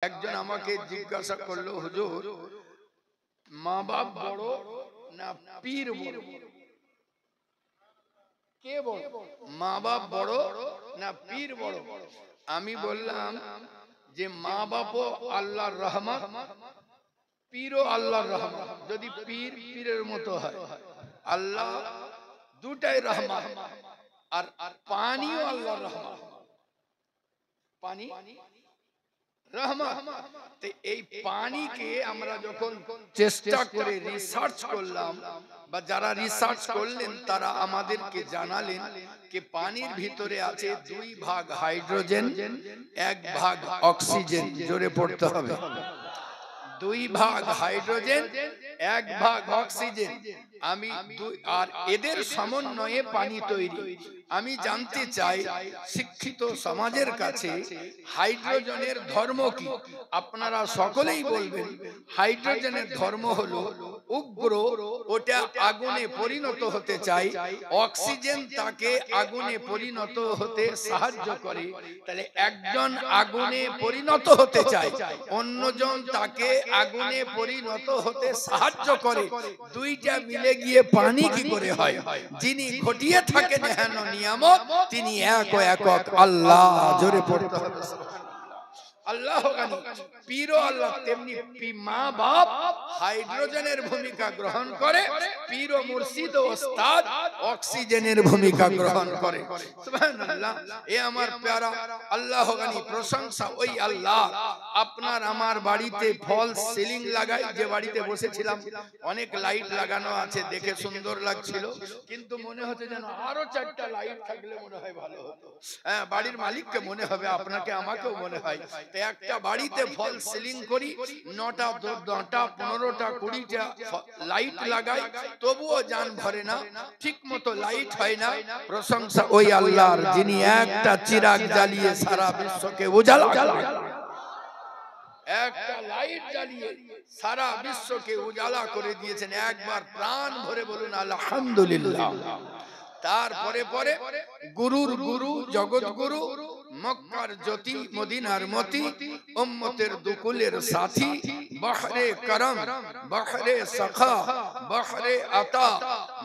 একজন আমাকে জিজ্ঞাসা করলো, হুজুর মা বাপ বড় না পীর বড়? কে বড়, মা বাপ বড় না পীর বড়? আমি বললাম যে মা বাপও আল্লাহর রহমত, পীরও আল্লাহর রহমত। যদি পীর পীরের মতো হয়, আল্লাহ দুটাই রহমত, আর পানিও আল্লাহর রহমত। পানি রহমত। এই পানিকে আমরা যখন চেষ্টা করে রিসার্চ করলাম, বা যারা রিসার্চ করলেন তারা আমাদেরকে জানালেন যে পানির ভিতরে আছে 2 ভাগ হাইড্রোজেন, 1 ভাগ অক্সিজেন। জোরে পড়তে হবে, 2 ভাগ হাইড্রোজেন, 1 ভাগ অক্সিজেন। আর এদের সমন্বয়ে পানি তৈরি। আমি জানতে চাই শিক্ষিত সমাজের কাছে হাইড্রোজেনের ধর্ম কি? আপনারা সকলেই বলবেন হাইড্রোজেনের ধর্ম হলো উগ্র, ওটা আগুনে পরিণত হতে চায়। অক্সিজেন তাকে আগুনে পরিণত হতে সাহায্য করে। তাহলে একজন আগুনে পরিণত হতে চায়, অন্যজন তাকে আগুনে পরিণত হতে সাহায্য করে। দুইটা মিলে গিয়ে পানি কি করে হয়? যিনি ঘটিয়ে থাকেন হেন নিয়ামত, তিনি এক ও একক আল্লাহ। জোরে পড়তে হবে আল্লাহ গানি। পীর আল্লাহ। তেমনি মা বাপ হাইড্রোজেনের ভূমিকা গ্রহণ করে, পীর ও মুর্শিদ ও ওস্তাদ অক্সিজেনের ভূমিকা গ্রহণ করে। সুবহানাল্লাহ। এ আমার প্যারা আল্লাহ গানি, প্রশংসা ওই আল্লাহ। আপনার আমার বাড়িতে ফল সিলিং লাগাই, যে বাড়িতে বসেছিলাম অনেক লাইট লাগানো আছে, দেখে সুন্দর লাগছিল, কিন্তু মনে হচ্ছে যেন আরো 4টা লাইট থাকলে মনে হয় ভালো হতো। হ্যাঁ, বাড়ির মালিককে মনে হবে, আপনাকে আমাকেও মনে হয়। একটা বাড়িতে ফল সিলিং করি, 9টা 10টা 15টা 20টা লাইট লাগাই, তবুও জান ভরে না, ঠিক মতো লাইট হয় না। প্রশংসা ওই আল্লাহর, যিনি একটা চিরাগ জ্বালিয়ে সারা বিশ্বকে উজালা করে। একটা লাইট জ্বালিয়ে সারা বিশ্বকে উজালা করে দিয়েছেন। একবার প্রাণ ভরে বলুন আলহামদুলিল্লাহ। তারপরে পরে গুরুর গুরু, জগৎ গুরু, মক্কার জ্যোতি, মদিনার মতি, উম্মতের দুকুলের সাথী, বহরে করম, বহরে সখা, বহরে আতা,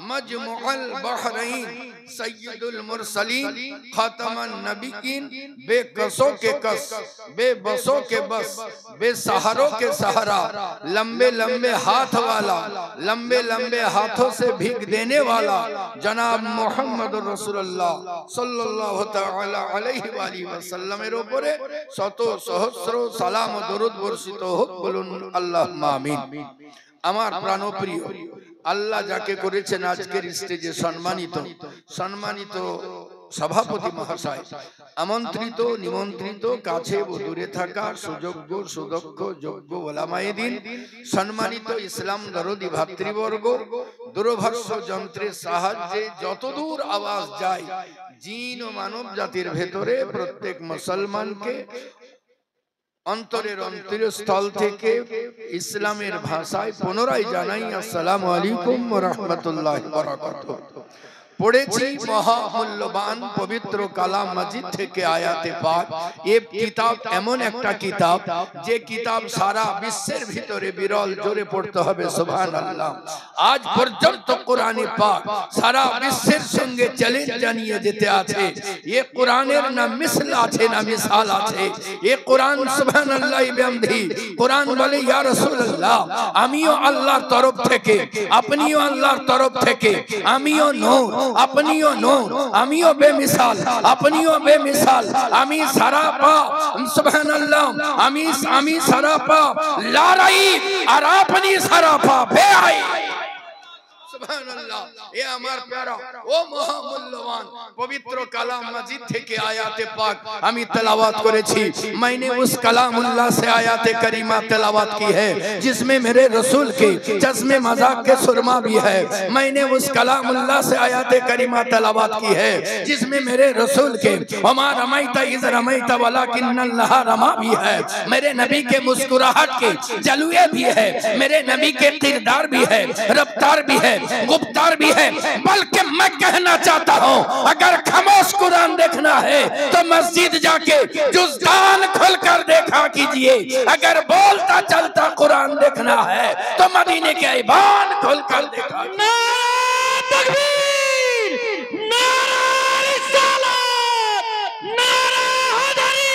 মজমুল বহরাইন, সৈয়দুল মুরসলিন, খাতামান नबीयीन, बेकसों के कस, बेबसों के बस, बेसहारों के सहारा, लंबे लंबे हाथ वाला, लंबे लंबे हाथों से भीख देने वाला जनाब मुहम्मद रसूलुल्लाह सल्लल्लाहु ताला अलैहि ওয়াসাল্লামের উপরে শত সহস্র সালাম ও দরুদ বর্ষিত হোক। বলুন আল্লাহুম্মা আমিন। আমার প্রাণপ্রিয় আল্লাহ যাকে করেছেন আজকের স্টেজে সম্মানিত সভাপতি মহাশয়, আমন্ত্রিত নিমন্ত্রিত, কাছে ও দূরে থাকা সুযোগ্য সুদক্ষ যোগ্য ওলামায়ে দ্বীন, সম্মানিত ইসলাম দরদি ভাতৃবর্গ, দূরভাষ্য যন্ত্রের সাহায্যে যতদূর আওয়াজ যায় জিন ও মানব জাতির ভেতরে প্রত্যেক মুসলমানকে অন্তরের অন্তরস্থল থেকে ইসলামের ভাষায় পুনরায় জানাই আসসালামু আলাইকুম ওয়া রাহমাতুল্লাহি ওয়া বারাকাতুহু। পড়েছি মহামূল্যবান পবিত্র কালাম মাজিদ থেকে আয়াতে পাক। এই কিতাব এমন একটা কিতাব, যে কিতাব সারা বিশ্বের ভিতরে বিরল। জোরে পড়তে হবে সুবহানাল্লাহ। আজ পর্যন্ত কোরআনে পাক সারা বিশ্বের সঙ্গে চ্যালেঞ্জ জানিয়ে যেতে আছে। এই কোরআনের না মিসল আছে না মিসাল আছে। এই কোরআন সুবহানাল্লাহ বিহামদিহি, কোরআন বলে ইয়া রাসূলুল্লাহ, আমিও আল্লাহর তরফ থেকে, আপনিও আল্লাহর তরফ থেকে, আমিও নূর, আপনিও নূর, আমিও বেমিসাল, আপনিও বেমিসাল, আমি সারা পাপ, সুবহানাল্লাহ, আমি সারা পাপ লা রাইব, আর আপনি সারা পাপ বেআইব। সুবহানাল্লাহ। এ আমার প্যারা ও মহামূল্যবান পবিত্র কালাম মাজিদ থেকে আয়াতে পাক আমি তেলাওয়াত করেছি। मैंने उस कलामुल्लाह से आयात करीमा तिलावत की है जिसमें मेरे रसूल के चश्मे मजाक के सुरमा भी है। मैंने उस कलामुल्लाह से आयात करीमा तिलावत की है जिसमें मेरे रसूल के वमा रमैता इज़ रमैता वलाकिन्नल्लाह रमा भी है। मेरे नबी के मुस्कुराहट के जलवे भी है, मेरे नबी के किरदार भी है, रफ्तार भी है, गुप्तार भी है। बल्कि मैं कहना चाहता हूँ, अगर खामोश कुरान देखना है तो मस्जिद जाके जुज़दान खोलकर देखा कीजिए। अगर बोलता चलता कुरान देखना है तो मदीने के ऐवान खोलकर देखा। नारा तकबीर, नारा रिसालत, नारा हैदरी,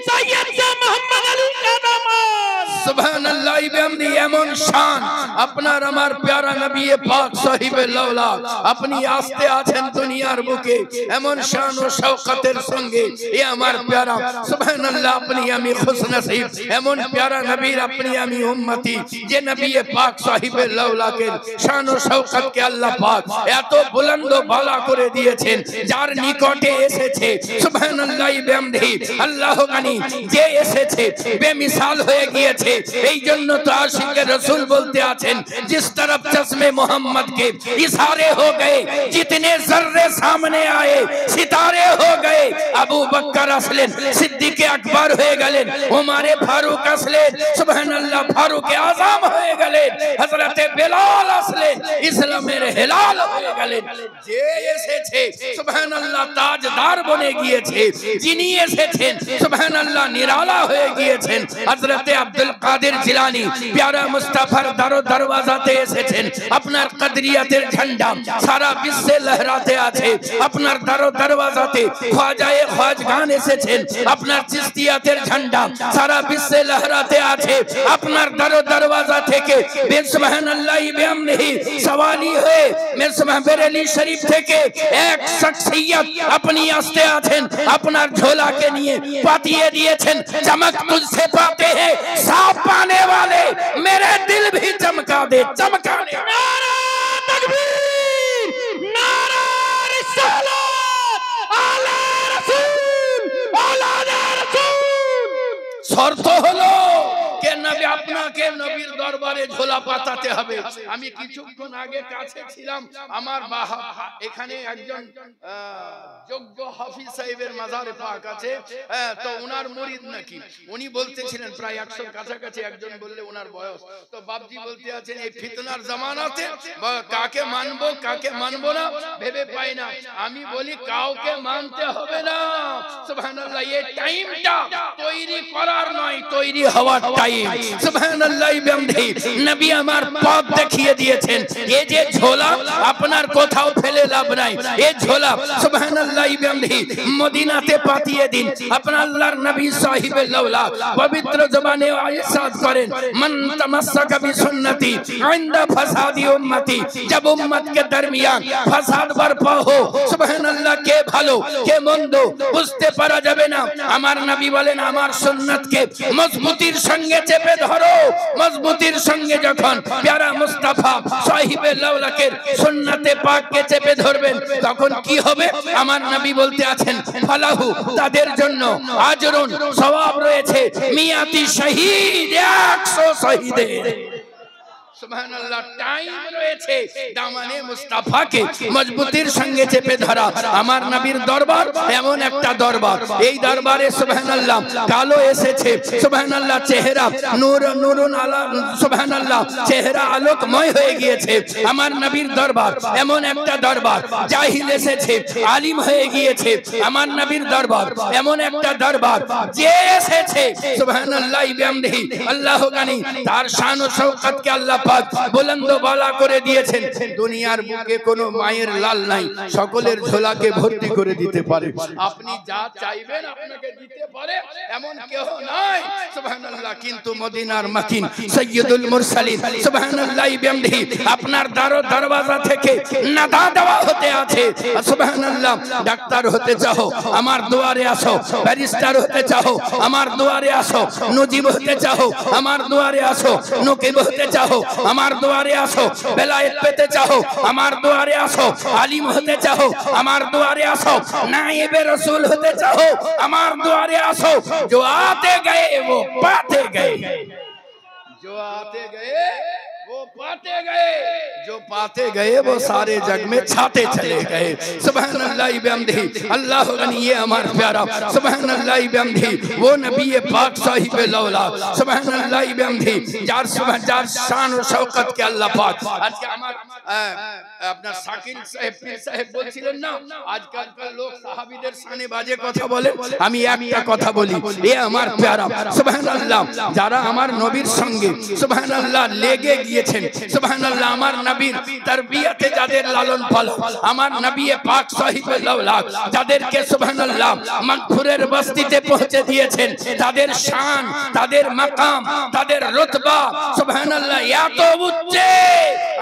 सैयद मोहम्मद अली का दामन। सुभान अल्लाह बिहम्दी। एमन शान আপনার আমার প্যারা নবী পাক সাহিবে লাউলা আপনি আসতে আছেন দুনিয়ার বুকে এমন শান ও শওকতের সঙ্গে। এ আমার প্যারা সুবহানাল্লাহ, আপনি আমি খুশনসিব এমন প্যারা নবীর আপনি আমি উম্মতি, যে নবী পাক সাহিবে লাউলাকে শান ও শওকতকে আল্লাহ পাক এত বুলন্দ বালা করে দিয়েছেন, যার নিকটে এসেছে সুবহানাল্লাহ বিহম্দি আল্লাহ গানি যে এসেছে বেমিসাল হয়ে গিয়েছে। এই জন্য তো আশিকে রাসূল বলতে আছেন, जिस तरफ चश्मे मोहम्मद के इशारे हो गए, जितने जर्रे सामने आए सितारे हो गए। अबू बकर असलेन, सिद्दीक अकबर হয়ে গেলেন, উমরে ফারুক আসলেন, সুবহানাল্লাহ ফারুক আযম হয়ে গেলেন, হযরতে বেলাল আসলেন, ইসলামের হেলাল হয়ে গেলেন। যে এসেছে সুবহানাল্লাহ তাজদার বনে গিয়েছে, যিনি এসেছেন সুবহানাল্লাহ নিরালা হয়ে গিয়েছেন হযরতে আব্দুল কাদের জিলানী, প্যারা মুস্তাফার দরওয়াজাতে এসেছেন। আপনার কদরিয়াতের ঝান্ডা সারা বিশ্বে লহরাতে আছে। আপনার দরওয়াজাতে খ্বাজায়ে খ্বাজগান এসেছেন। আপনার চিশতিয়াতের ঝান্ডা সারা বিশ্বে লহরাতে আছে। আপনার দরওয়াজা থেকে সুবহানাল্লাহ বিহামদিহি সওয়ালি হয়ে বেরেলি শরীফ থেকে এক শখসিয়ত আপনি আসতে আছেন, আপনার ঝোলাকে নিয়ে পাঠিয়ে দিয়েছেন। চমক তুঝসে পাতে हैं साफ पाने वाले, मेरे दिल भी चमका दे, चमका दे। नारा तकबीर, नारा रिसालत, आला रसूल, औलादे रसूल। শর্ত হলো কে নবী আপনাকে নবীর দরবারে ঝোলা পাতাতে হবে। আমি কিছুক্ষণ আগে কাছে ছিলাম, আমার এখানে একজন যোগ্য হাফিজ সাহেবের মাজারে পাক আছে, তো ওনার মুরিদ নাকি উনি বলতেছিলেন প্রায় 100 কাছাকাছি। একজন বললে ওনার বয়স, তো বাপজি বলতে আছেন এই ফিতনার জামানাতে কাকে মানবো কাকে মানবো না ভেবে পাই না। আমি বলি কাউকে মানতে হবে না, সুবহানাল্লাহ এই টাইমটা তৈরি করার নয়, তৈরি হওয়ার টাইম। সুবহানাল্লাহ বিহামদিহি নবী আমার পথ দেখিয়ে দিয়েছেন। এই যে ঝোলা আপনার কোথাও ফেলে লাভ নাই, এই ঝোলা সুবহানাল্লাহ বিহামদিহি মদিনাতে পাঠিয়ে দিন। আপনার আল্লাহর নবী সাহিবে লাউলা পবিত্র জবানে ইরশাদ করেন, মান তামাসসাকা বিসুন্নতি ইনদা ফাসাদি উম্মতি। जब उम्मत के दरमियान ফাসাদ বরপা हो, সুবহানাল্লাহ কে ভালো কে মন্দ বুঝতে পারা যাবে না। আমার নবী বলেন আমার সুন্নতকে মজবুতির সঙ্গে চেপে ধরো। মজবুতির সঙ্গে যখন প্যারা মুস্তাফা সাহিবে লাউলাকের সুন্নতে পাককে চেপে ধরবেন তখন কি হবে? আমার নবী বলতে আছেন ফালাহু তাদের জন্য আজরুন সওয়াব রয়েছে মিয়াতি শহীদ, 100 শহীদের। সুবহানাল্লাহ টাইম রয়েছে দামানে মুস্তাফাকে মজবুতির সঙ্গে চেপে ধরা। আমার নবীর দরবার এমন একটা দরবার, এই দরবারে সুবহানাল্লাহ কালো এসেছে, সুবহানাল্লাহ চেহারা নূরুন আলা, সুবহানাল্লাহ চেহারা আলোকময় হয়ে গিয়েছে। আমার নবীর দরবার এমন একটা দরবার, জাহিল এসেছে আলিম হয়ে গিয়েছে। আমার নবীর দরবার এমন একটা দরবার, যে এসেছে সুবহানাল্লাহ বিহামদিহি আল্লাহ গানি তার শান ও শওকতকে আল্লাহ পাক বুলন্দ বালা করে দিয়েছেন। দুনিয়ার বুকে কোনো মায়ের লাল নাই, সকলের ঝোলাকে ভর্তি করে দিতে পারে। আপনি যা চাইবেন আপনাকে দিতে পারে এমন কেউ নাই সুবহানাল্লাহ। কিন্তু মদিনার মাকিন সাইয়্যিদুল মুরসালিন সুবহানাল্লাহ বিহামদিহি আপনার দরওয়াজা থেকে নাদা দেওয়া হতে আছে। সুবহানাল্লাহ ডাক্তার হতে চাও আমার দুয়ারে আসো, ব্যারিস্টার হতে চাও আমার দুয়ারে আসো, নজিব হতে চাও আমার দুয়ারে আসো, নকিব হতে চাও আমার দুয়ারে আসো, বেলায়েত পেতে চাও আমার দুয়ারে আসো, আলিম হতে চাও আমার দুয়ারে আসো, নায়েবে রাসূল হতে চাও আমার দুয়ারে আসো। जो आते गए वो पाते गए, जो आते गए वो जो पाते गए वो सारे जग में छाते चले गए। सुभान अल्लाह बिहम्दिही, अल्लाह गनी, ये हमारा प्यारा सुभान अल्लाह बिहम्दिही वो नबी पाक साहिब लौला सुभान अल्लाह बिहम्दिही जार सुभान जार शान और शौकत के अल्लाह पाक। आज के আমার আপনার শাকিল সাহেব পীর সাহেব বলছিলেন না, আজকালকার লোক সাহাবীদের শানে বাজে কথা বলে। আমি একটা কথা বলি, এ আমার প্যারা সুবহানাল্লাহ, যারা আমার নবীর সঙ্গে সুবহানাল্লাহ লেগে গিয়েছেন, সুবহানাল্লাহ আমার নবীর তারবিয়াতে যাদের লালন পালন, আমার নবী পাক সাহিবে লাউলা যাদেরকে সুবহানাল্লাহ মাগফুরের বস্তিতে পৌঁছে দিয়েছেন, তাদের শান, তাদের মাকাম, তাদের রতবা সুবহানাল্লাহ এত উচ্চে,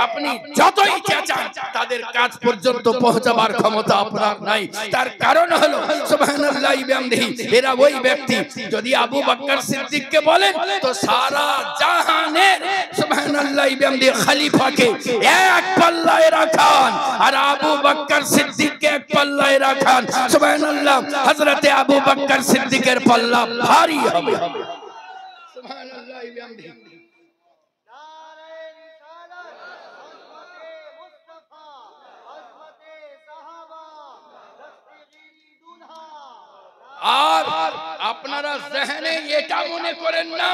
আপনি যতই চেঁচান তাদের কাজ পর্যন্ত পৌঁছাবার ক্ষমতা আপনার নাই। তার কারণ হলো সুবহানাল্লাহ বিহামদিহি এরা ওই ব্যক্তি, যদি আবু বকর সিদ্দিককে বলেন তো সারা জাহানের সুবহানাল্লাহ বিহামদিহি খলিফাকে এক পাল্লায় রাখান, আর আবু বকর সিদ্দিককে এক পাল্লায় রাখান। সুবহানাল্লাহ হযরতে আবু বকর সিদ্দিকের পাল্লা ভারী হবে। সুবহানাল্লাহ বিহামদিহি আর আপনারা জেহনে এটা মনে করেন না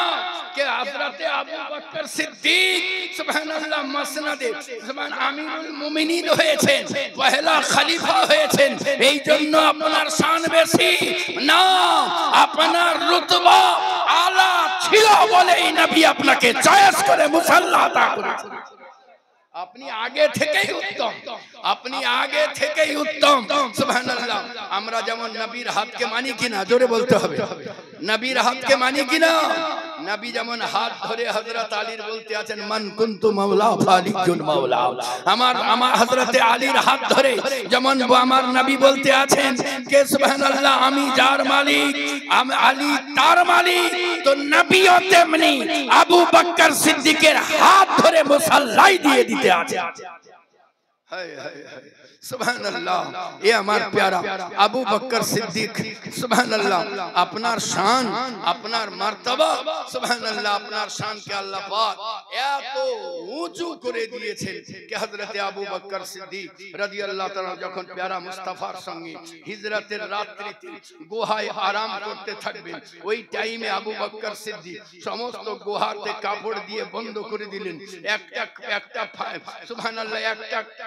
যে হযরতে আবু বকর সিদ্দিক সুবহানাল্লাহ মাসনাদে সুবহান আমিরুল মুমিনিন হয়েছেন, পহেলা খলিফা হয়েছেন, এই জন্য আপনার শান বেশি না, আপনার রুতবা আলা ছিল বলেই নবী আপনাকে চয়েস করে মুসাল্লা আতা করেছেন। আপনি আগে থেকেই উত্তম, আপনি আগে থেকেই উত্তম। সুবহানাল্লাহ আমরা যেমন নবীর হাতকে মানি কিনা, জোরে বলতে হবে, নবীর হাতকে মানি কিনা। নবী যেমন হাত ধরে হযরত আলীর বলতে আছেন মান কুনতু মাওলা ফালিজুল মাওলা, আমার হযরতে আলীর হাত ধরে যেমন আমার নবী বলতে আছেন কে সুবহানাল্লাহ আমি যার মালিক, আমি আলী তার মালিক, তো নবীও তেমনি আবু বকর সিদ্দিকের হাত ধরে মুসাল্লাই দিয়ে দিতে আছে। হায় হায় হায় সুবহানাল্লাহ, এ আমার প্যারা আবু বকর সিদ্দিক সুবহানাল্লাহ আপনার শান, আপনার মার্তবা সুবহানাল্লাহ আপনার শানকে আল্লাহ পাক এত উঁচু করে দিয়েছেন যে হযরতে আবু বকর সিদ্দিক রাদিয়াল্লাহু তাআলা যখন প্যারা মুস্তাফার সঙ্গে হিজরতের রাত্রিতে গুহায় আরাম করতে থাকবেন, ওই টাইমে আবু বকর সিদ্দিক সমস্ত গুহাতে কাপড় দিয়ে বন্ধ করে দিলেন। একটা সুবহানাল্লাহ একটা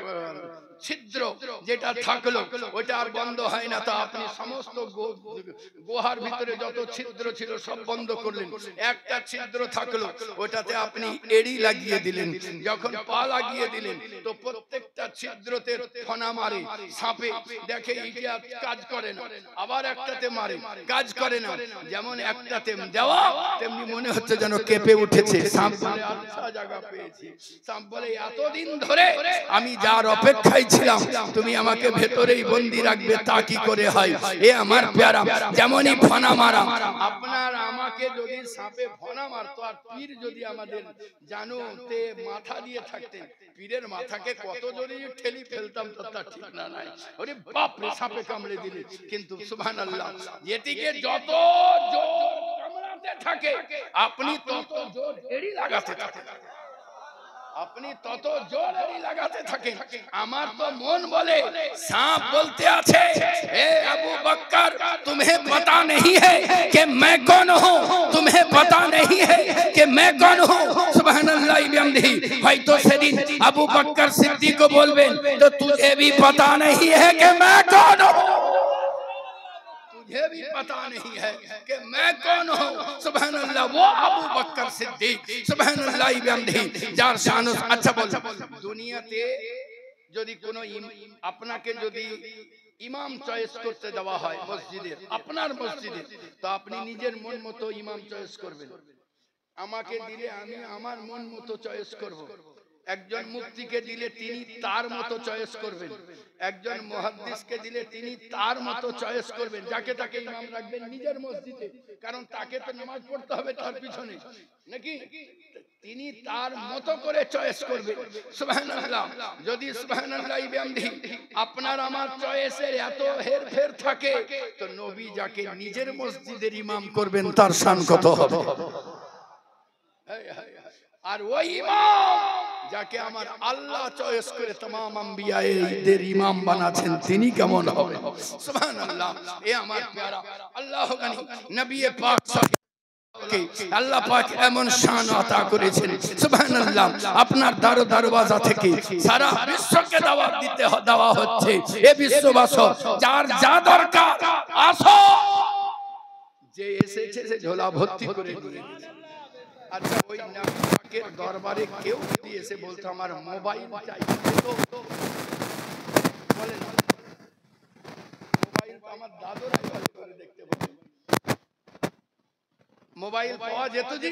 ছিদ্র যেটা থাকলো ওটা আর বন্ধ হয় না, তা আপনি সমস্ত গুহার ভিতরে যত ছিদ্র ছিল সব বন্ধ করলেন, একটা ছিদ্র থাকলো ওটাতে আপনি এড়ি লাগিয়ে দিলেন। যখন পা লাগিয়ে দিলেন তো প্রত্যেকটা ছিদ্রতে ফনা মারে, সাপে দেখে এটা কাজ করে না, আবার একটাতে মারে কাজ করে না, যেমন একটাতে দেওয়া তেমনি মনে হচ্ছে যেন কেঁপে উঠেছে। সাপ বলে আচ্ছা জায়গা পেয়েছি, সাপ বলে এতদিন ধরে আমি যার অপেক্ষায় ছিলাম তুমি আমাকে ভেতরেই বন্দি রাখবে, তা কি করে হয়? এ আমার প্যারা যেমনই ফনা মারা, আপনার আমাকে যদি সাপে ফনা মারতো আর পীর যদি আমাদের জানুতে মাথা দিয়ে থাকতেন, পীরের মাথাকে কত যদি ঠেলি ফেলতাম তা ঠিক না নাই, ওরে বাপ রে সাপে কামড়ে দিলে। কিন্তু সুবহানাল্লাহ এদিকে যত জোর কামড়াতে থাকে আপনি তত জোর এড়ি লাগাতে থাকেন, আপনি তত জোরে লাগাতে থাকেন। আমার তো মন বলে सांप बोलते আছে ए अबू बकर तुम्हें पता नहीं है कि मैं कौन हूं, तुम्हें पता नहीं है कि मैं कौन हूं। सुभान अल्लाह बिहम्दिही হয়তো সেদিন আবু বকর সিদ্দিক को বলবেন तो तुझे भी पता नहीं है कि मैं कौन हूं, तुझे भी पता नहीं है कि मैं कौन हूं। सुभान अल्लाह वो अबू बकर सिद्दीक सुभान अल्लाह बिहम्दिही যার শান। আচ্ছা বল, দুনিয়াতে যদি কোনো আপনাকে যদি ইমাম চয়েস করতে দেওয়া হয় মসজিদের, আপনার মসজিদে, তো আপনি নিজের মন মতো ইমাম চয়েস করবেন। আমাকে দিলে আমি আমার মন মতো চয়েস করব, একজন মুফতিকে দিলে তিনি তার মতো চয়েস করবেন, একজন মুহাদ্দিসকে দিলে তিনি তার মতো চয়েস করবেন, যাকে তাকে ইমাম রাখবেন নিজের মসজিদে, কারণ তাকে তো নামাজ পড়তে হবে তার পিছনে নাকি, তিনি তার মতো করে চয়েস করবেন। সুবহানাল্লাহ যদি সুবহানাল্লাহ বিহামদিহি আপনার আমার চয়েসের এত হেরফের থাকে তো নবী যাকে নিজের মসজিদের ইমাম করবেন তার শান কত হবে। আর ওই ইমাম যাকে আমার আল্লাহ চয়েস করে तमाम আম্বিয়াদের ইমাম বানাচ্ছেন তিনি কেমন হবে সুবহানাল্লাহ এ আমার প্যারা আল্লাহ গানি নবী পাক আল্লাহ পাক এমন শান আতা করেছেন সুবহানাল্লাহ আপনার দরওয়াজা থেকে সারা বিশ্বকে দাওয়াত দিতে দেওয়া হচ্ছে এ বিশ্ববাসী যার যা দরকার আসো যে এসেছে সে ঝোলা ভর্তি করে দিয়ে আচ্ছা ওই নবী পাকের দরবারে কেউ যদি এসে বলতো আমার মোবাইল চাই তো বলেন মোবাইল আমার দাদুরাই ভালো করে দেখতে পাবে মোবাইল পাওয়া যেত জি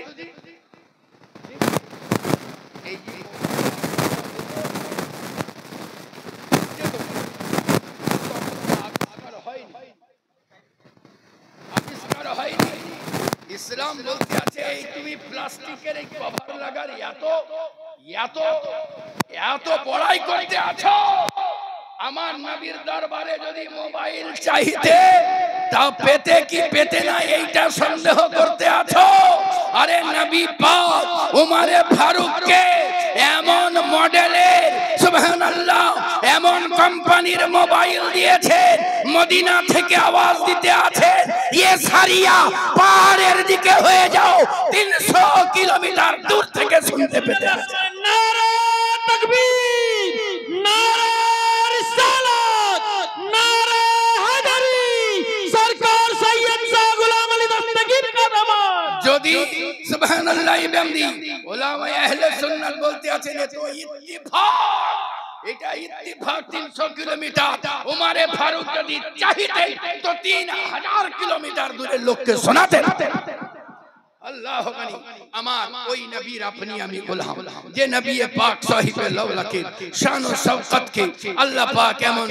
এই যে আবিষ্কার হয়নি ইসলাম বলতে আছে এই তুমি প্লাস্টিকের এই কভার লাগার এত বড়াই করতে আছো আমার নবীর দরবারে যদি মোবাইল চাইতে তা পেতে কি পেতে না এইটা সন্দেহ করতে আছো আরে নবী পাক উমরে ফারুককে এমন মডেলের সুবহানাল্লাহ এমন কোম্পানির মোবাইল দিয়েছে মদিনা থেকে আওয়াজ দিতে আছে ये সারিয়া পাহাড়ের দিকে হয়ে যাও 300 কিলোমিটার দূর থেকে শুনতে পেতে আছে নারা তাকবীর নারা রিসালাত নারা হায়দারি সরকার সৈয়দ শাহ গোলাম আলী দস্তগীর কা দামাত যদি সুবহানাল্লাহ বিহামদি উলামা আহলে সুন্নাত বলতে আছেন তো ইত্তিফাক এটা ইত্তিফাক 300 কিলোমিটার উমরে ফারুক যদি চাইতে তো 3000 কিলোমিটার দূরের লোককে শোনাতেন আল্লাহ গানি আমার ওই নবীর আপনি আমি গোলাম যে নবী পাক সাহিবে লাউলাকে শান ও শওকত কে আল্লাহ পাক এমন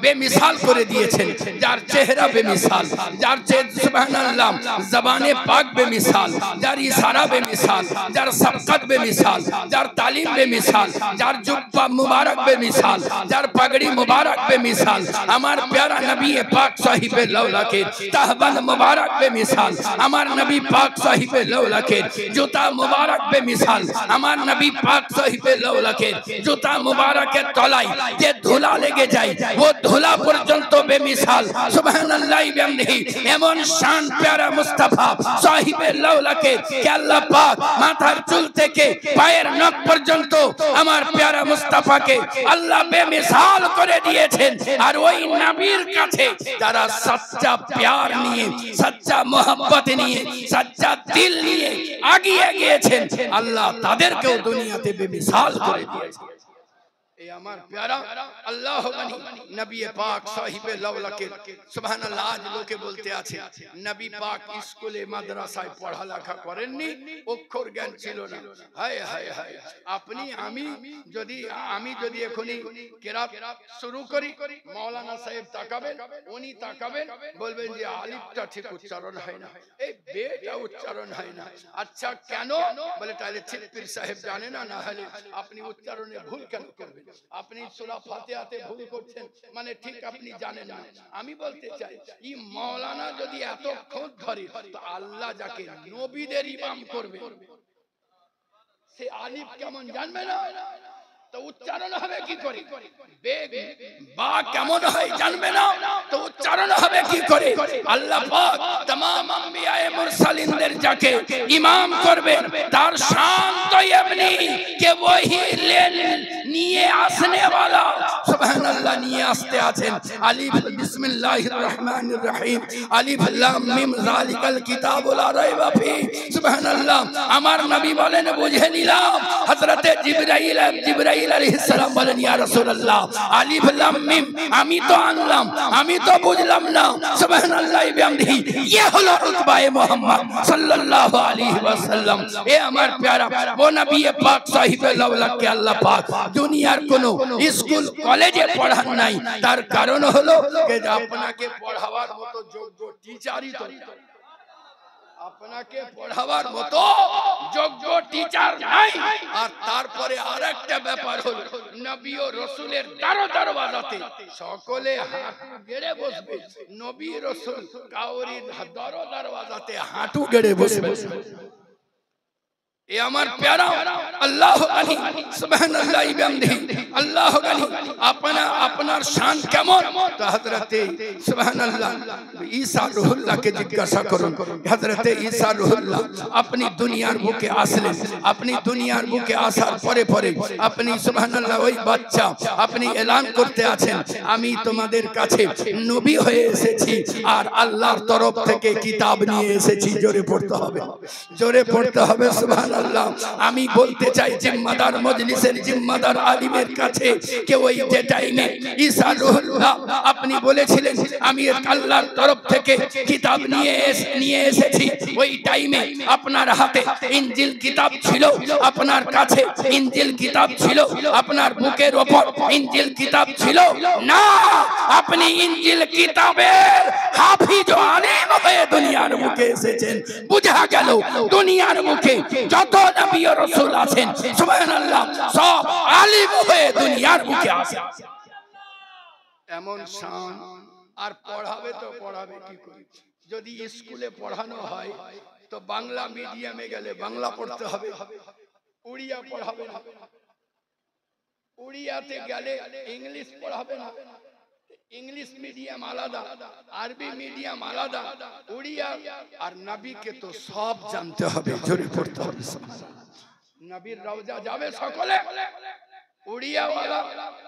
বেমিসাল করে দিয়েছেন যার চেহারা বেমিসাল যার সুবহানাল্লাহ জবানে পাক বেমিসাল যার ইশারা বেমিসাল যার শফকত বেমিসাল যার তালিম বেমিসাল যার জুব্বা মুবারক বেমিসাল যার পাগড়ি মুবারক বেমিসাল আমার প্যারা নবী পাক সাহিবে লাউলাকে তাহবান মুবারক বেমিসাল আমার নবী পাক সাহিবে লৌলাকে জুতা মুবারক বেমিসাল আমার নবী পাক সাহিবে লৌলাকে জুতা মুবারকের তলায় যে ধুলা লেগে যায় ও ধুলা পর্যন্ত বেমিসাল সুবহানাল্লাহ বিহামদিহি এমন শান প্যারা মুস্তাফা সাহিবে লৌলাকে কে আল্লাহ পাক মাথার চুল থেকে পায়ের নখ পর্যন্ত আমার প্যারা মুস্তাফাকে আল্লাহ বেমিসাল করে দিয়েছেন আর ওই নবীর কাছে যারা সচ্চা প্যার নিয়ে সচ্চা মোহব্বত নিয়ে সচ্চা দিল নিয়ে আগিয়ে গিয়েছেন আল্লাহ তাদেরকেও দুনিয়াতে বেমিসাল করে দিয়েছেন এই আমার প্যারা আল্লাহ গানি নবী পাক সাহিবে লাউলাকে সুবহানাল্লাহ আজ লোকে বলতে আছে নবী পাক স্কুলে মাদ্রাসায় পড়ালেখা করেননি অক্ষর জ্ঞান ছিল না হায় হায় হায় আপনি আমি যদি এখনি কিরাত শুরু করি মাওলানা সাহেব তাকাবেন উনি তাকাবেন বলবেন যে আলিফটা ঠিক উচ্চারণ হয় না এই বেটা উচ্চারণ হয় না আচ্ছা কেন বলে তাহলে চিৎপীর সাহেব জানে না না হলে আপনি উচ্চারণে ভুল কেন করবেন আপনি সূরা ফাতিহাতে ভুল করছেন মানে ঠিক আপনি জানেন না আমি বলতে চাই এই মাওলানা যদি এত খোঁজ ধরে তো আল্লাহ যাকে নবীদের ইমাম করবে সে আলিফ কেমন জানবে না তো উচ্চারণ হবে কি করে বা কেমন হয় জানবে না তো উচ্চারণ হবে কি করে আল্লাহ পাক तमाम আম্বিয়ায়ে মুরসালিনদের যাকে ইমাম করবেন তার শান তো এমনি কে ওহি নিয়ে আসনে वाला সুবহানাল্লাহ নিয়ে আসতে আছেন আলিফ বিসমিল্লাহির রহমানির রহিম আলিফ লাম মিম যালিকাল কিতাবু লা রাইবা ফি সুবহানাল্লাহ আমার নবী বলেন বুঝে নিলাম হযরতে জিবরাইল আলাইহিস সালাম বলেন ইয়া রাসূলুল্লাহ আলিফ লাম মিম আমি তো আনলাম আমি তো বুঝলাম না সুবহানাল্লাহ বিহামদিহি ये হলো রুতবায়ে মুহাম্মদ সাল্লাল্লাহু আলাইহি ওয়াসাল্লাম এ আমার প্যারা ও নবী পাক সাহিবে লাউলা কে আল্লাহ পাক দুনিয়ার কোন স্কুল কলেজে পড়ান নাই তার কারণ হলো যে আপনাকে পড়াবার মতো যোগ্য টিচারই তো আপনাকে পড়াবার মতো যোগ্য টিচার নাই আর তারপরে আরেকটা ব্যাপার হলো নবী ও রাসূলের দরওয়াজাতে সকলে হাঁটু গেড়ে বসবে নবী রাসূল কাউরির দরওয়াজাতে হাঁটু গেড়ে বসবে এ আমার প্যারা আল্লাহ গানি সুবহানাল্লাহ বিহামদিহি আল্লাহ গানি আপনার শান কেমন? তো হযরতে সুবহানাল্লাহ ঈসা রুহুল্লাহকে জিজ্ঞাসা করুন। হযরতে ঈসা রুহুল্লাহ আপনি দুনিয়ার বুকে আসলেন, আপনি দুনিয়ার বুকে আসার পরে পরে আপনি সুবহানাল্লাহ ওই বাচ্চা আপনি এলান করতে আছেন আমি তোমাদের কাছে নবী হয়ে এসেছি আর আল্লাহর তরফ থেকে কিতাব নিয়ে এসেছি। জোরে পড়তে হবে, জোরে পড়তে হবে সুবহানাল্লাহ। আমি বলতে চাই জিম্মাদার মজলিসের জিম্মাদার আলিমের কাছে যে ওই যে টাইমে ঈসা রুহুল্লাহ আপনি বলেছিলেন আমি আল্লাহর তরফ থেকে কিতাব নিয়ে এসেছি, ওই টাইমে আপনার হাতে ইনজিল কিতাব ছিল, আপনার কাছে ইনজিল কিতাব ছিল, আপনার বুকের উপর ইনজিল কিতাব ছিল না, আপনি ইনজিল কিতাবের হাফিজ ও আলিম হয়ে দুনিয়ার বুকে এসেছেন। বুঝা গেল দুনিয়ার বুকে যত নবী ও রাসূল আছেন সুবহানাল্লাহ সব আলিম হয়ে দুনিয়ার বুকে আসেন। এমন শান। আর পড়াবে তো পড়াবে কি করে? যদি স্কুলে পড়ানো হয় তো বাংলা মিডিয়ামে গেলে বাংলা পড়তে হবে, উড়িয়া পড়াবে না, উড়িয়াতে গেলে ইংলিশ পড়াবে না, ইংলিশ মিডিয়াম আলাদা, আরবি মিডিয়াম আলাদা, উড়িয়া আর নবীকে তো সব জানতে হবে। জোরে পড়তে হবে। নবীর রওজা যাবে সকলে,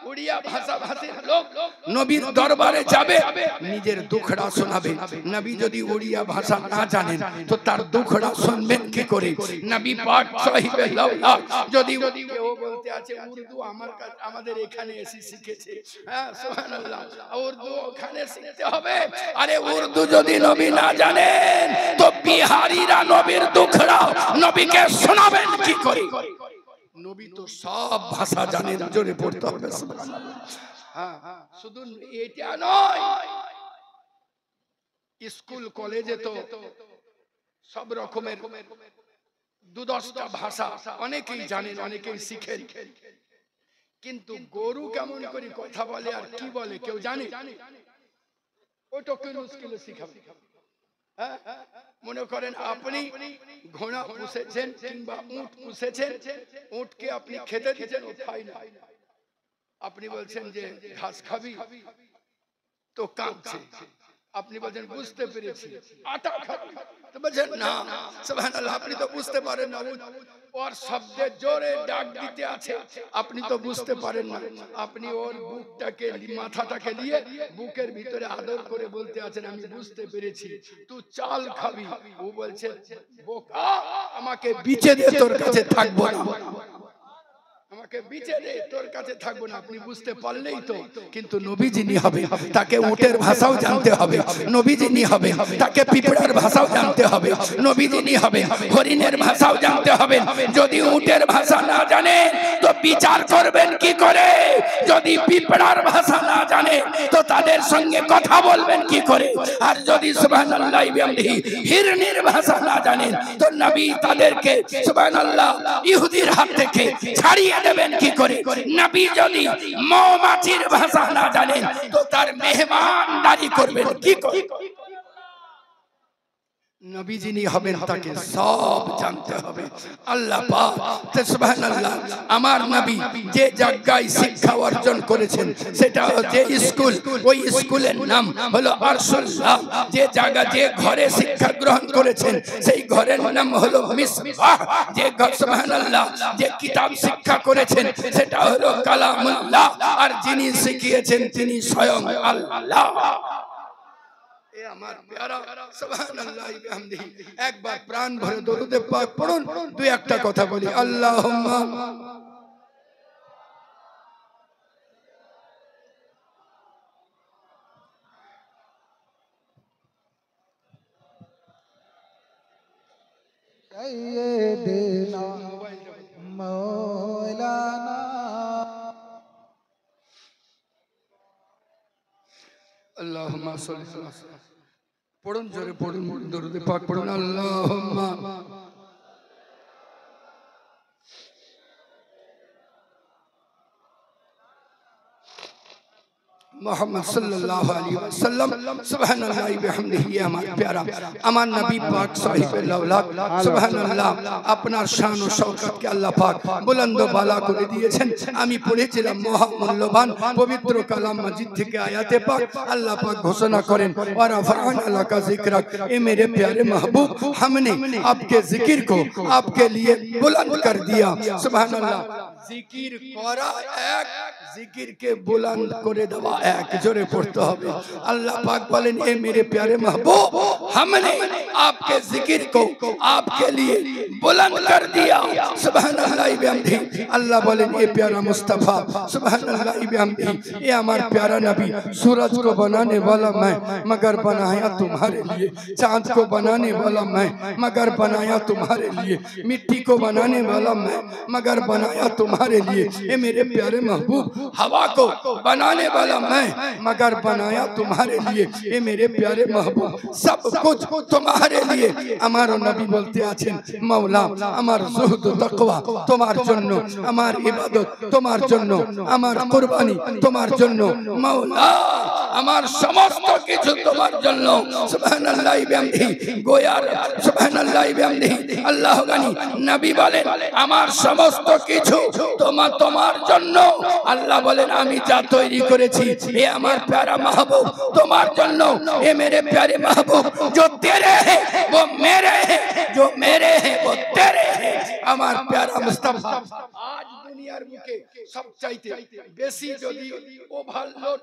উড়িয়া ভাষাভাষীর লোক নবীর দরবারে যাবে, নিজের দুঃখটা শোনাবে। নবী যদি উড়িয়া ভাষা না জানেন তো তার দুঃখটা শুনবেন কি করে? নবী পাক সাহিবে লাউলা যদি কেউ বলতে আছে উর্দু আমাদের এখানে এসে শিখেছে, হ্যাঁ সুবহানাল্লাহ, উর্দু ওখানে শিখতে হবে। আরে উর্দু যদি নবী না জানেন তো বিহারীরা নবীর দুঃখটা নবীকে শোনাবেন কি করে? নবী তো সব ভাষা জানেন। জোরে পড়তে হবে সুবহানাল্লাহ। হ্যাঁ শুধু এটা নয়, স্কুল কলেজে তো সব রকমের 2-10টা ভাষা অনেকেই জানেন, অনেকেই শিখেন, কিন্তু গরু কেমন করে কথা বলে আর কি বলে কেউ জানে? ওটাকে মুশকিল শিখাবে। মনে করেন আপনি ঘোড়া পুষেছেন কিংবা উট পুষেছেন, উটকে আপনি খেতে দিচ্ছেন, ও খায় না, আপনি বলছেন যে ঘাস খাবি তো কাঁদছে, আপনি বলছেন বুঝতে পেরেছি আটা খাবি তো বলছেন না। সুবহানাল্লাহ, আপনি তো বুঝতে পারেন না, ওর শব্দে জোরে ডাক দিতে আছে, আপনি তো বুঝতে পারেন না। আপনি ওর বুকটাকে মাথাটাকে নিয়ে বুকের ভিতরে আদর করে বলতে আছেন আমি বুঝতে পেরেছি তুই চাল খাবি, ও বলছে বোকা আমাকে বিচে দে তোর কাছে থাকবো না, আমাকে বিচে দে তোর কাছে থাকবো না। আপনি বুঝতে পারলেই তো। কিন্তু নবী যিনি হবে তাকে উটের ভাষাও জানতে হবে, নবী যিনি হবে তাকে পিঁপড়ার ভাষাও জানতে হবে, নবী যিনি হবে হরিণের ভাষাও জানতে হবে। যদি উটের ভাষা না জানে তো বিচার করবেন কি করে? যদি পিঁপড়ার ভাষা না জানে তো তাদের সঙ্গে কথা বলবেন কি করে? আর যদি সুবহানাল্লাহ বিহামদিহি হিরনির ভাষা না জানেন তো নবী তাদেরকে সুবহানাল্লাহ ইহুদির হাত থেকে ছাড়িয়ে দেবেন কি করে? নবী যদি মৌমাছির ভাষা না জানেন তো তার মেহমানদারি করবেন কি করে? নবী যিনি হবেন তাকে সব জানতে হবে। আল্লাহ পাক সুবহানাল্লাহ আমার নবী যে জায়গায় শিক্ষা অর্জন করেছেন সেটা যে স্কুল, ওই স্কুলের নাম হলো আরশুল্লাহ। যে জায়গা যে ঘরে শিক্ষা গ্রহণ করেছেন সেই ঘরের নাম হলো মিসবাহ। যে ঘর সুবহানাল্লাহ যে কিতাব শিক্ষা করেছেন সেটা হলো কালামুল্লাহ। আর যিনি শিখিয়েছেন তিনি স্বয়ং আল্লাহ। আমার প্যারা সুবহানাল্লাহ বিহামদিহি একবার প্রাণ ভরে দরুদ পাক পড়ুন। দুই একটা কথা বলি আল্লাহুম্মা সাইয়্যিদিনা মাওলানা আল্লাহুম্মা সাল্লি আলা পড়ুন, জোরে পড়ুন, দরুদ পাক পড়ুন আল্লাহুম্মা मोहम्मद सल्लल्लाहु अलैहि वसल्लम सुबहानल्लाह बिहम्दिही हमारा प्यारा अमान नबी पाक साहिब लौलाद सुबहानल्लाह अपना शान व शौकत के अल्लाह पाक बुलंद बाला করে দিয়েছেন। আমি পড়েছিলাম মহামূল্যবান পবিত্র কালাম মাজিদ থেকে আয়াতে পাক अल्लाह पाक घोषणा करें और अफरान अल्लाह का जिक्र ए मेरे प्यारे महबूब हमने आपके जिक्र को आपके लिए बुलंद कर दिया सुबहानल्लाह। जिक्र करा एक जिक्र के बुलंद करे देवा एक जोरे पढ़ते হবে। अल्लाह पाक बोलें ए मेरे प्यारे महबूब हमने आपके जिक्र को आपके लिए बुलंद कर दिया सुबहानल्लाह बिहम्दिही। अल्लाह बोलें ए प्यारा मुस्तफा सुबहानल्लाह बिहम्दिही ये हमारा प्यारा नबी सूरज को बनाने वाला मैं मगर बनाया तुम्हारे लिए, चांद को बनाने वाला मैं मगर बनाया तुम्हारे लिए, मिट्टी को बनाने वाला मैं मगर बनाया तुम्हारे लिए। ये मेरे प्यारे महबूब हवा को बनाने वाला मैं मगर बनाया तुम्हारे लिए। ये मेरे प्यारे महबूब सब कुछ तुम्हारे लिए। हमारो नबी बोलते आছেন मौला আমার जुहद तकवा তোমার জন্য, আমার ইবাদত তোমার জন্য, আমার কুরবানি তোমার জন্য मौला আমার সমস্ত কিছু তোমার জন্য সুবহানাল্লাহ বিহামদিহি। গোয়ার সুবহানাল্লাহ বিহামদিহি আল্লাহ গানি নবী বলেন আমার সমস্ত কিছু তোমার জন্য। আল্লাহ বলেন আমি যা তৈরি করেছি এ আমার প্যারা মাহবুব তোমার জন্য। এ মেরে প্যারে মাহবুব जो तेरे है वो मेरे है, जो मेरे है वो तेरे है। আমার প্যারা মুস্তাফা আজ দুনিয়ার বুকে সবচাইতে বেশি যদি ওভারলোড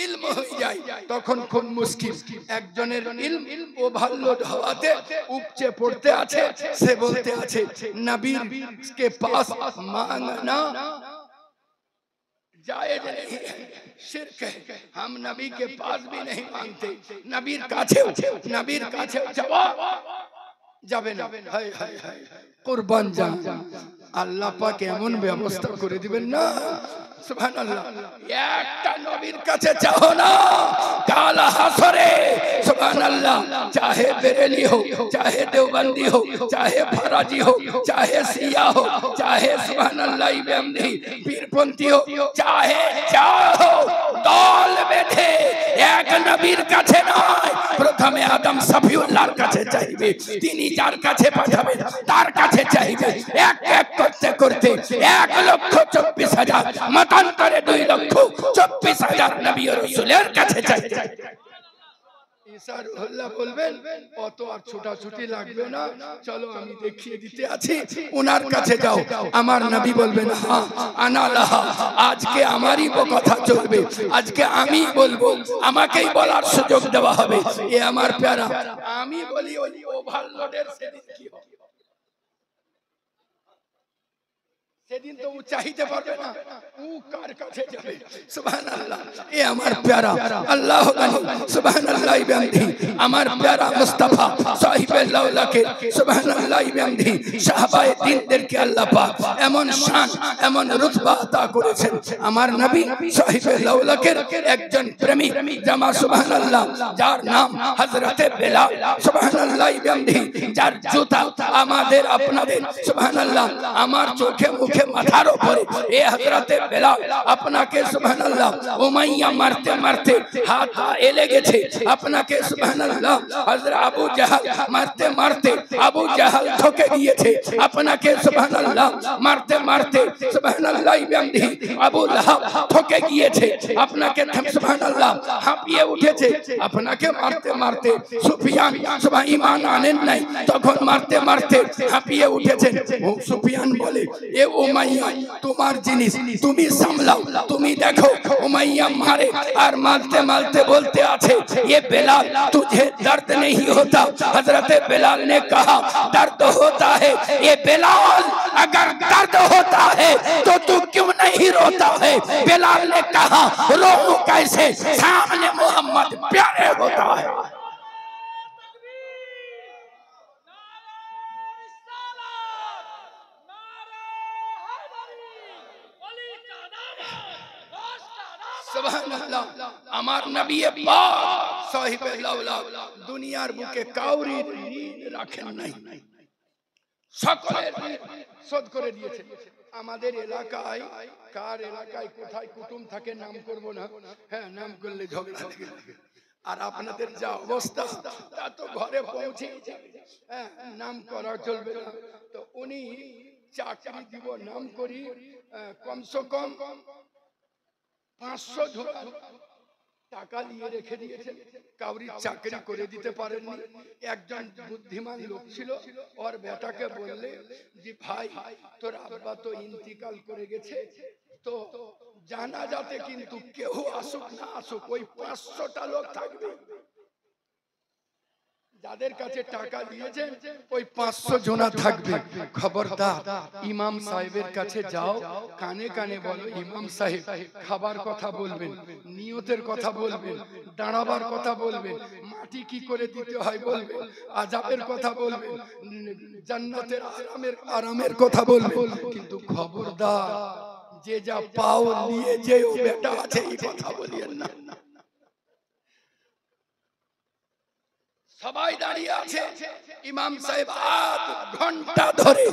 ইলম হয়ে যায় তখন খুব মুশকিল। একজনের ইলম ওভারলোড হওয়াতে উপচে পড়তে আছে, সে বলতে আছে নবীর के पास मांगना जायज नहीं है, शिर्क है। हम नबी के पास भी नहीं मांगते, नबीर काछे जवाब যাবে না। হায় হায় হায় কুরবান জান আল্লাহ পাক এমন ব্যবস্থা করে দিবেন না সুবহানাল্লাহ। একটা নবীর কাছে চাও না কাল হাসরে সুবহানাল্লাহ, चाहे बेरेली हो, चाहे देवबंदी हो, चाहे फराजी हो, चाहे सिया हो, चाहे सुबहानल्लाह बिहम्दिही पीरपंथी हो, चाहे चाहो दल बेधे एक नबीर काছে নয় প্রথমে আদম সফিউল্লাহর কাছে চাইবে, তিনি যার কাছে পাঠাবেন তার কাছে চাইবে। এক এক করতে করতে 1,24,000 মতান্তরে 2,24,000 নবী ও রাসূলের কাছে চাইবে। ঈসা রুহুল্লাহ বলবেন অত আর ছোটাছুটি লাগবে না, চলো আমি দেখিয়ে দিতে আছি, ওনার কাছে যাও। আমার নবী বলবেন হ্যাঁ আনা লাহা, আজকে আমারই কথা চলবে, আজকে আমি বলবো, আমাকেই বলার সুযোগ দেওয়া হবে। এ আমার প্যারা আমি বলি ওই ওভারলোডের সেদিন কি হবে, সেদিন তো ও চাইতে পারবে না, ও কার কাছে যাবে সুবহানাল্লাহ। এ আমার প্যারা আল্লাহ গানি সুবহানাল্লাহ বিহামদিহি আমার প্যারা মুস্তাফা সাহিবে লাউলাকে সুবহানাল্লাহ বিহামদিহি সাহাবায়ে দ্বীনদেরকে আল্লাহ পাক এমন শান এমন রুতবা আতা করেছেন। আমার নবী সাহিবে লাউলাকে একজন প্রেমিক জামা সুবহানাল্লাহ যার নাম হযরতে বেলাল সুবহানাল্লাহ বিহামদিহি, যার জুতা আমাদের আপনাদের সুবহানাল্লাহ আমার চোখে মুখে মাথার উপরে এ হযরতে বেলাল আপনাকে সুবহানাল্লাহ উমাইয়া মারতে মারতে হাত এলে গেছে, আপনাকে সুবহানাল্লাহ হযরত আবু জাহাল মারতে মারতে আবু জাহাল ঠকে গিয়েছে, আপনাকে সুবহানাল্লাহ মারতে মারতে সুবহানাল্লাহ বিহামদিহি আবু লাহাব ঠকে গিয়েছে, আপনাকে সুবহানাল্লাহ হাঁপিয়ে উঠেছে, আপনাকে মারতে মারতে সুফিয়ান সুবহান ঈমান আনেন নাই, তখন মারতে মারতে হাঁপিয়ে উঠেছেন। সুফিয়ান বলে এ उमैया तुम्हार जिनिस तुम्ही सामलाओ, तुम्ही देखो उमैया मारे और मारते मारते बोलते आछे ये बेलाल तुझे दर्द नहीं होता। हजरत बेलाल ने कहा दर्द होता है, ये बेलाल अगर दर्द होता है तो तू क्यों नहीं रोता है। बेलाल ने कहा रो कैसे, सामने मोहम्मद प्यारे होता है। সুবহানাল্লাহ আমার নবী পাক সাহিবে লাউলা দুনিয়ার বুকে কাউরি ঋণ রাখেন নাই, সকলের ঋণ শোধ করে দিয়েছেন। আমাদের এলাকায় কার এলাকায় কোথায় কুটুম থাকে নাম করব না, হ্যাঁ নাম করলে ঝগড়া লাগে। আর আপনাদের যা অবস্থা তা তো ঘরে পৌঁছে যাবে, হ্যাঁ নাম করা চলবে না। তো উনি চাকরি দিব নাম করি কমসে কম 500 ঝোলা টাকা নিয়ে রেখে দিয়েছেন, কাউরি চাকরি করে দিতে পারেননি। একজন বুদ্ধিমান লোক ছিল, ওর বেটাকে বললে যে ভাই তোর আব্বা তো ইন্তিকাল করে গেছে, তো জানাজাতে কিন্তু কেউ আসুক না আসুক ওই 500টা লোক থাকবে। যাদের কাছে টাকা দিয়েছেন ওই 500 জনা থাকবে। খবরদার ইমাম সাহেবের কাছে যাও, কানে কানে বলো ইমাম সাহেব খাবার কথা বলবেন, নিয়তের কথা বলবেন, দাঁড়াবার কথা বলবেন, মাটি কি করে দিতে হয় বলবেন, আযাবের কথা বলবেন, জান্নাতের আরামের কথা বলবেন। কিন্তু খবরদার যে যা পাও নিয়ে যে ও বেটা আছে এই কথা বলিয়েন না। সবাই দাঁড়িয়ে আছে, ইমাম সাহেব আধ ঘন্টা ধরে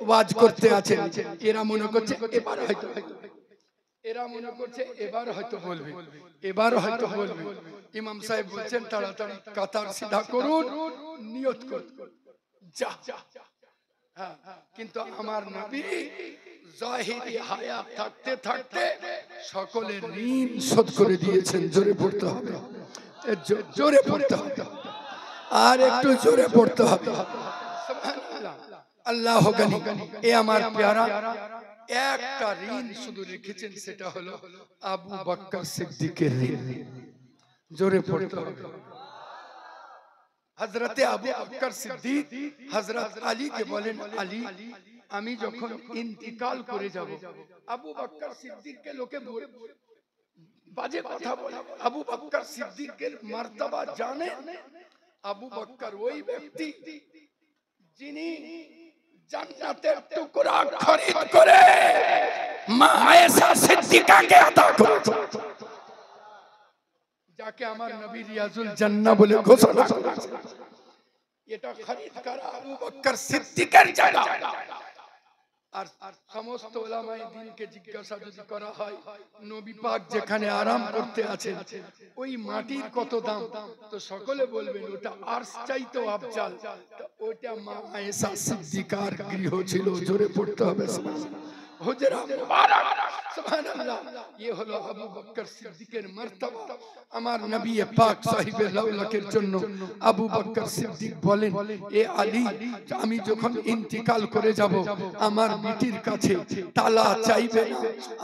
ওয়াজ করতে আছেন। এরা মনে করছে এবার হয়তো, এরা মনে করছে এবার হয়তো বলবে, এবার হয়তো বলবে। ইমাম সাহেব বলছেন তাড়াতাড়ি কাতার সিধা করুন, নিয়ত করুন, যা। হ্যাঁ, কিন্তু আমার নবী জাহিরি হায়াত থাকতে থাকতে সকলের ঋণ শোধ করে দিয়েছেন। জোরে পড়তে হবে, জোরে পড়তে হবে, আর একটু জোরে পড়তে হবে। আল্লাহ গনি, এ আমার প্যারা একটা ঋণ শুধু রেখেছেন, সেটা হলো আবু বকর সিদ্দিকের ঋণ। জোরে পড়তে হবে। হযরতে আবু বকর সিদ্দিক হযরত আলী কে বলেন, আলী আমি যখন ইন্তিকাল করে যাব, আবু বকর সিদ্দিককে লোকে বাজে কথা বলে। আবু বকর সিদ্দিকের মর্তবা জানে? আবু বকর ওই ব্যক্তি যিনি জান্নাতের টুকরা খরিদ করে মা আয়েশা সিদ্দিকাকে আতা করেছেন, যাকে আমার নবী রিয়াজুল জান্নাহ বলে ঘোষণা করেছেন। এটা খরিদ করা আবু বকর সিদ্দিকের জায়গা। আর সমস্ত উলামায়ে দ্বীনকে জিজ্ঞাসা যদি করা হয় নবী পাক যেখানে আরাম করতে আছেন ওই মাটির কত দাম, তো সকলে বলবেন ওটা আরশ চাইতেও আফজাল। ওটা মা আয়েশা সিদ্দিকার গৃহ ছিল। জোরে পড়তে হবে হুজরা মুবারক, সুবহানাল্লাহ। ये হলো আবু বকর সিদ্দিকের মর্তবা। আমার নবী পাক সাহিবে লাউলাকের জন্য আবু বকর সিদ্দিক বলেন, এ আলী আমি যখন ইন্তিকাল করে যাব আমার বেটির কাছে তালা চাইবে না,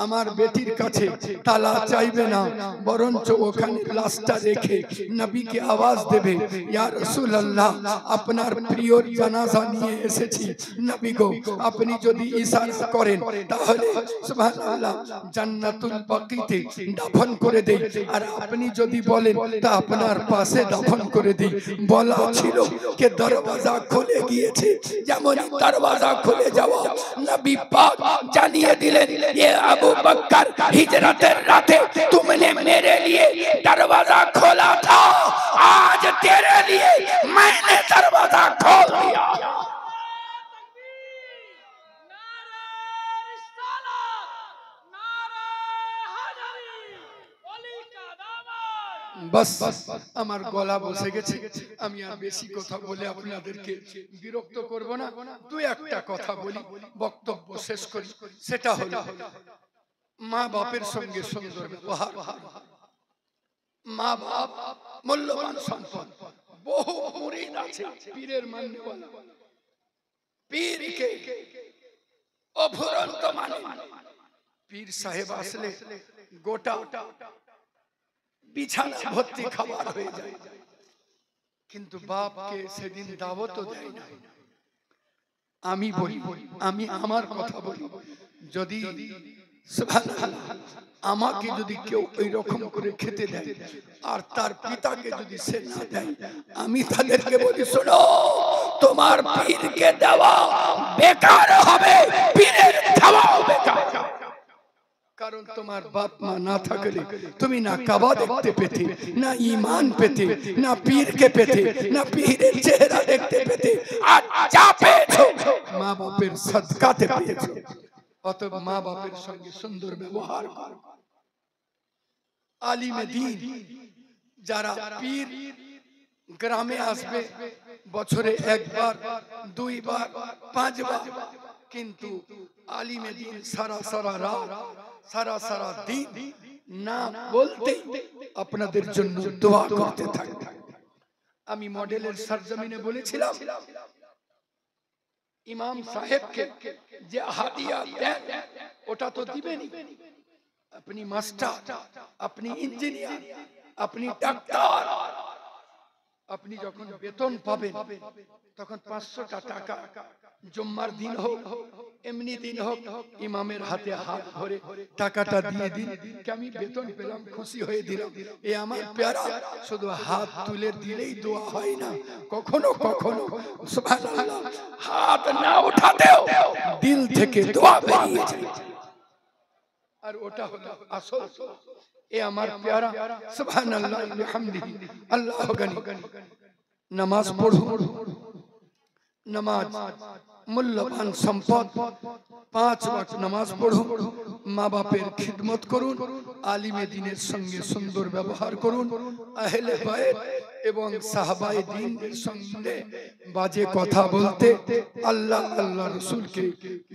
আমার বেটির কাছে তালা চাইবে না, বরঞ্চ ওখানে লাশটা রেখে নবীকে আওয়াজ দেবে, ইয়া রাসূলুল্লাহ আপনার প্রিয় জানাজা নিয়ে এসেছি, নবী গো আপনি যদি ইশারা করেন তাহলে সুবহানাল্লাহ জান্নাতুল বাকিতে দাফন করে দেই, আর আপনি যদি বলেন তা আপনার পাশে দাফন করে দেই। বলা ছিল যে দরওয়াজা খুলে গিয়েছে, যেমন দরওয়াজা খুলে যাওয়া নবী পাক জানিয়ে দিলেন, ये अबू बकर हिजरतेर राते तुमने मेरे लिए दरवाजा खोला था, आज तेरे लिए मैंने दरवाजा खोल दिया। बस আমার গলা বসে গেছে, আমি আর বেশি কথা বলে আপনাদেরকে বিরক্ত করব না। দুই একটা কথা বলি, বক্তব্য শেষ করি। সেটা হলো মা বাপের সঙ্গে সুন্দর ব্যবহার। মা বাপ মূল্যবান সম্পদ। বহু মুরিদ আছে পীরের মাননেওয়ালা, পীরকে অফুরন্ত মানে। পীর সাহেব আসলে গোটা বিছানা ভর্তি খাবার হয়ে যায়, কিন্তু বাপকে সেদিন দাওয়াতও দেয় না। আমি বলি, আমি আমার কথা বলি, যদি সুবহানাল্লাহ আমাকে যদি কেউ ওই রকম করে খেতে দেয় আর তার পিতাকে যদি সে না দেয়, আমি তাদেরকে বলি শোনো তোমার পীরকে দেওয়া বেকার হবে, পীরের দেওয়াও বেকার। কারণ তোমার বাপ মা না থাকলে তুমি না কাবা দেখতে পেতে, না ঈমান পেতে, না পীরকে পেতে, না পীরের চেহারা দেখতে পেতে। আর যা পেয়েছো মা বাপের সদকাতে পেয়েছো। অতএব মা বাপের সঙ্গে সুন্দর ব্যবহার করো। আলিমে দ্বীন যারা পীর গ্রামে আসবে বছরে একবার, দুইবার, পাঁচবার, কিন্তু আলিমে দ্বীন সারা সারা রাত, সারা সারা দিন না বলতে আপনাদের জন্য দোয়া করতে থাকবে। আমি মডেলের সরজমিনে বলেছিলাম, ইমাম সাহেবকে যে হাদিয়া দেন ওটা তো দিবেনই। আপনি মাস্টার, আপনি ইঞ্জিনিয়ার, আপনি ডাক্তার, আপনি যখন বেতন পাবেন তখন 500টা টাকা জুম্মার দিন হোক এমনি দিন হোক ইমামের হাতে হাত ধরে টাকাটা দিয়ে দিন, আমি বেতন পেলাম, খুশি হয়ে দিলাম। এ আমার প্যারা, শুধু হাত তুলে দিলেই দোয়া হয় না, কখনো কখনো সুবহানাল্লাহ হাত না ওঠাতেও দিল থেকে দোয়া বেরিয়ে যায়, আর ওটা হলো আসল। এ আমার প্যারা, সুবহানাল্লাহ বিহামদিহি আল্লাহু গনি। নামাজ পড়ুন, নামাজ মূল্যবান সম্পদ, 5 ওয়াক্ত নামাজ পড়ুন, মা বাপের খিদমত করুন, আলিমে দ্বীনের সঙ্গে সুন্দর ব্যবহার করুন, আহলে বাইত এবং সাহাবায়ে দ্বীনের সঙ্গে বাজে কথা বলতে, আল্লাহ আল্লাহ রাসূলকে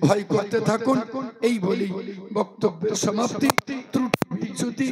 ভয় করতে থাকুন। এই বলি বক্তব্যের সমাপ্তি। ত্রুটি